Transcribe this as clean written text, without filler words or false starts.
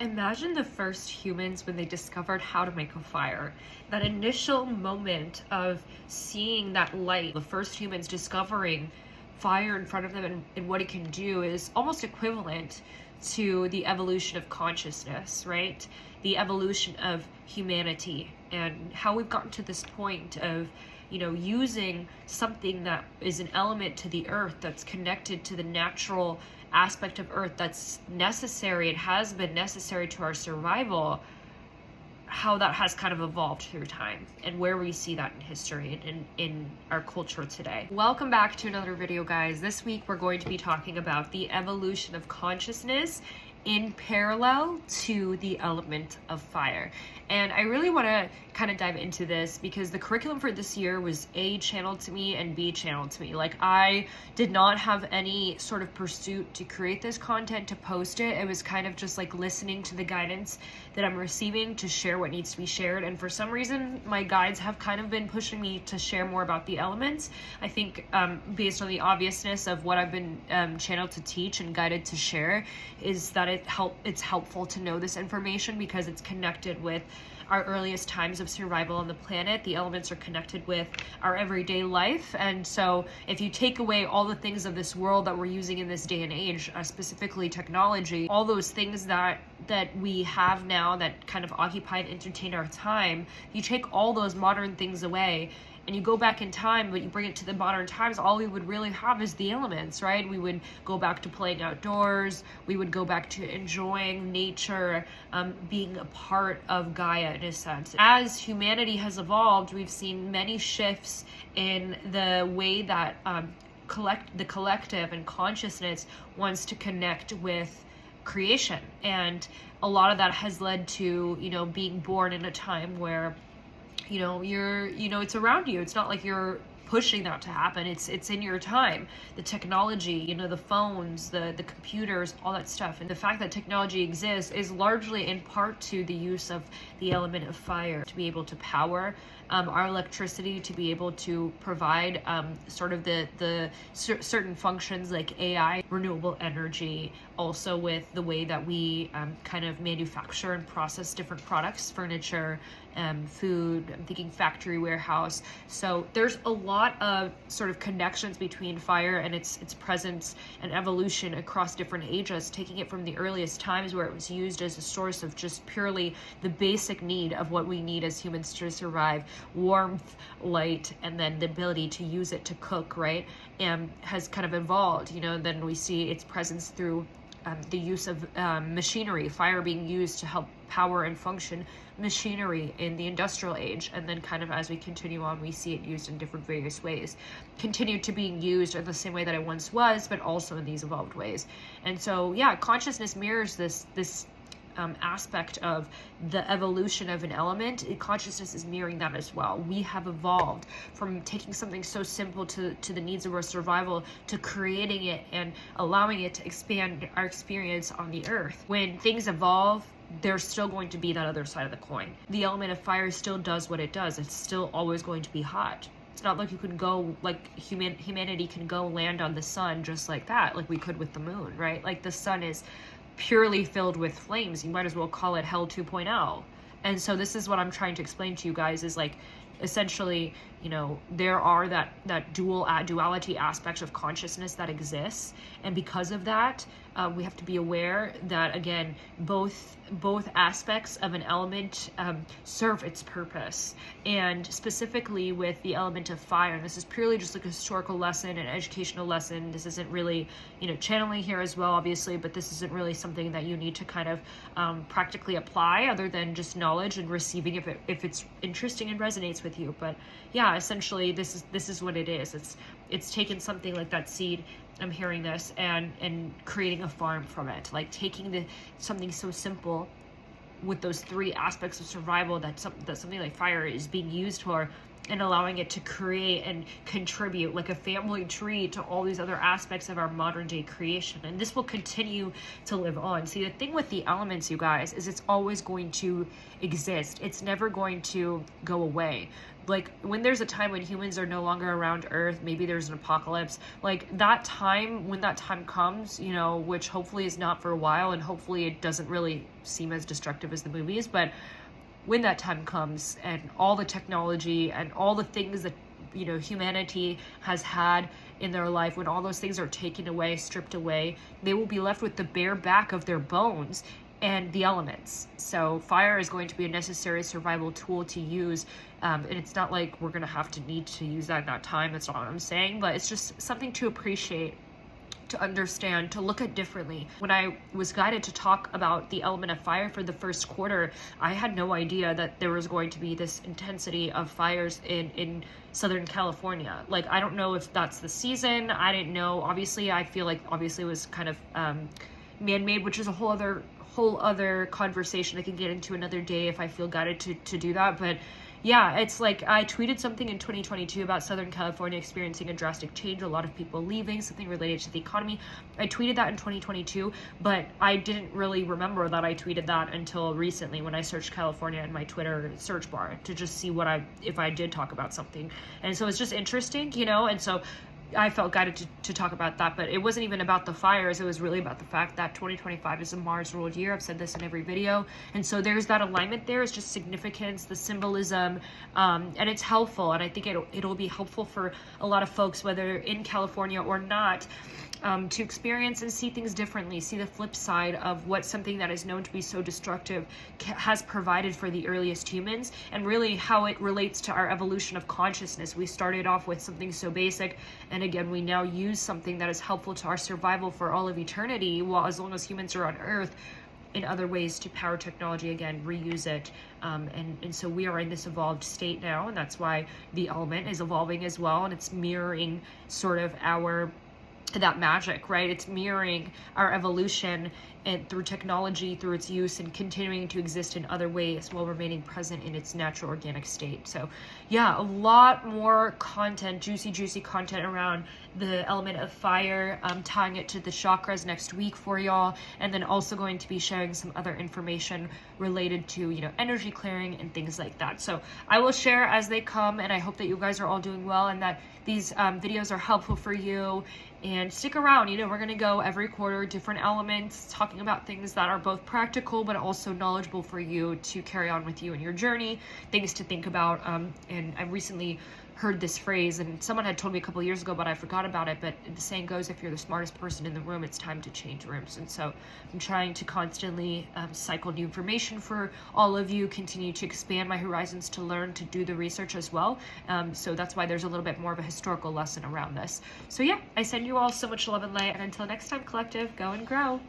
Imagine the first humans when they discovered how to make a fire. That initial moment of seeing that light, the first humans discovering fire in front of them and what it can do is almost equivalent to the evolution of consciousness, right? The evolution of humanity and how we've gotten to this point of using something that is an element to the earth, that's connected to the natural aspect of earth, that's necessary. It has been necessary to our survival. How that has kind of evolved through time and where we see that in history and in our culture today. Welcome back to another video, guys. This week we're going to be talking about the evolution of consciousness in parallel to the element of fire. And I really want to kind of dive into this because the curriculum for this year was A, channeled to me, and B, channeled to me. Like, I did not have any sort of pursuit to create this content, to post it. It was kind of just like listening to the guidance that I'm receiving to share what needs to be shared. And for some reason, my guides have kind of been pushing me to share more about the elements. I think based on the obviousness of what I've been channeled to teach and guided to share, is that it's helpful to know this information because it's connected with our earliest times of survival on the planet. The elements are connected with our everyday life. And so if you take away all the things of this world that we're using in this day and age, specifically technology, all those things that we have now that kind of occupy and entertain our time, you take all those modern things away and you go back in time, but you bring it to the modern times, all we would really have is the elements, right? We would go back to playing outdoors. We would go back to enjoying nature, being a part of Gaia in a sense. As humanity has evolved, we've seen many shifts in the way that the collective and consciousness wants to connect with creation. And a lot of that has led to, being born in a time where it's around you. It's not like you're pushing that to happen. It's in your time. The technology, the phones, the computers, all that stuff. And the fact that technology exists is largely in part to the use of the element of fire to be able to power our electricity, to be able to provide sort of the certain functions like AI, renewable energy, also with the way that we kind of manufacture and process different products, furniture, food. I'm thinking factory, warehouse. So there's a lot of sort of connections between fire and its presence and evolution across different ages, taking it from the earliest times where it was used as a source of just purely the basic need of what we need as humans to survive: warmth, light, and then the ability to use it to cook, right? And has kind of evolved. Then we see its presence through the use of machinery, fire being used to help power and function machinery in the industrial age. And then kind of as we continue on, we see it used in different various ways, continue to being used in the same way that it once was, but also in these evolved ways. And so, yeah, consciousness mirrors this aspect of the evolution of an element. Consciousness is mirroring that as well. We have evolved from taking something so simple to the needs of our survival to creating it and allowing it to expand our experience on the earth. When things evolve, there's still going to be that other side of the coin. The element of fire still does what it does. It's still always going to be hot. It's not like you can go, like humanity can go land on the sun just like that, like we could with the moon, right? Like the sun is purely filled with flames. You might as well call it hell 2.0. And so this is what I'm trying to explain to you guys, is like, essentially, there are that duality aspect of consciousness that exists. And because of that, we have to be aware that, again, both aspects of an element serve its purpose. And specifically with the element of fire, and this is purely just like a historical lesson, an educational lesson. This isn't really, channeling here as well, obviously, but this isn't really something that you need to kind of practically apply, other than just knowledge and receiving if it's interesting and resonates with you. But yeah, essentially this is what it is. It's taken something like that seed, I'm hearing this, and creating a farm from it, like taking something so simple with those three aspects of survival that something like fire is being used for, and allowing it to create and contribute like a family tree to all these other aspects of our modern day creation. And this will continue to live on. See, the thing with the elements, you guys, is it's always going to exist. It's never going to go away. Like when there's a time when humans are no longer around Earth, maybe there's an apocalypse, like that time, when that time comes, you know, which hopefully is not for a while, and hopefully it doesn't really seem as destructive as the movies, but when that time comes and all the technology and all the things that, you know, humanity has had in their life, when all those things are taken away, stripped away, they will be left with the bare back of their bones and the elements. So fire is going to be a necessary survival tool to use, and it's not like we're gonna have to need to use that in that time. That's not what I'm saying, but it's just something to appreciate, to understand, to look at differently. When I was guided to talk about the element of fire for the first quarter, I had no idea that there was going to be this intensity of fires in Southern California. Like, I don't know if that's the season. I didn't know. Obviously, I feel like obviously it was kind of man-made, which is a whole other conversation I can get into another day if I feel guided to do that. But yeah, it's like I tweeted something in 2022 about Southern California experiencing a drastic change, a lot of people leaving, something related to the economy. I tweeted that in 2022, but I didn't really remember that I tweeted that until recently when I searched California in my Twitter search bar to just see if I did talk about something. And so it's just interesting, you know, and so I felt guided to talk about that, but it wasn't even about the fires. It was really about the fact that 2025 is a Mars ruled year. I've said this in every video. And so there's that alignment there. It's just significance, the symbolism, and it's helpful. And I think it'll be helpful for a lot of folks, whether in California or not, to experience and see things differently, see the flip side of what something that is known to be so destructive has provided for the earliest humans, and really how it relates to our evolution of consciousness. We started off with something so basic, and again, we now use something that is helpful to our survival for all of eternity, while as long as humans are on Earth, in other ways to power technology, again, reuse it. And so we are in this evolved state now, and that's why the element is evolving as well, and it's mirroring sort of that magic, right? It's mirroring our evolution, and through technology, through its use, and continuing to exist in other ways while remaining present in its natural organic state. So yeah, a lot more content, juicy content around the element of fire, tying it to the chakras next week for y'all, and then also going to be sharing some other information related to, you know, energy clearing and things like that. So I will share as they come, and I hope that you guys are all doing well and that these videos are helpful for you. And stick around, you know, we're going to go every quarter, different elements, talking about things that are both practical but also knowledgeable for you to carry on with you in your journey, things to think about. And I recently heard this phrase, and someone had told me a couple years ago, but I forgot about it. But the saying goes, if you're the smartest person in the room, it's time to change rooms. And so I'm trying to constantly cycle new information for all of you, continue to expand my horizons to learn, to do the research as well. So that's why there's a little bit more of a historical lesson around this. So yeah, I send you all so much love and light, and until next time, collective, go and grow.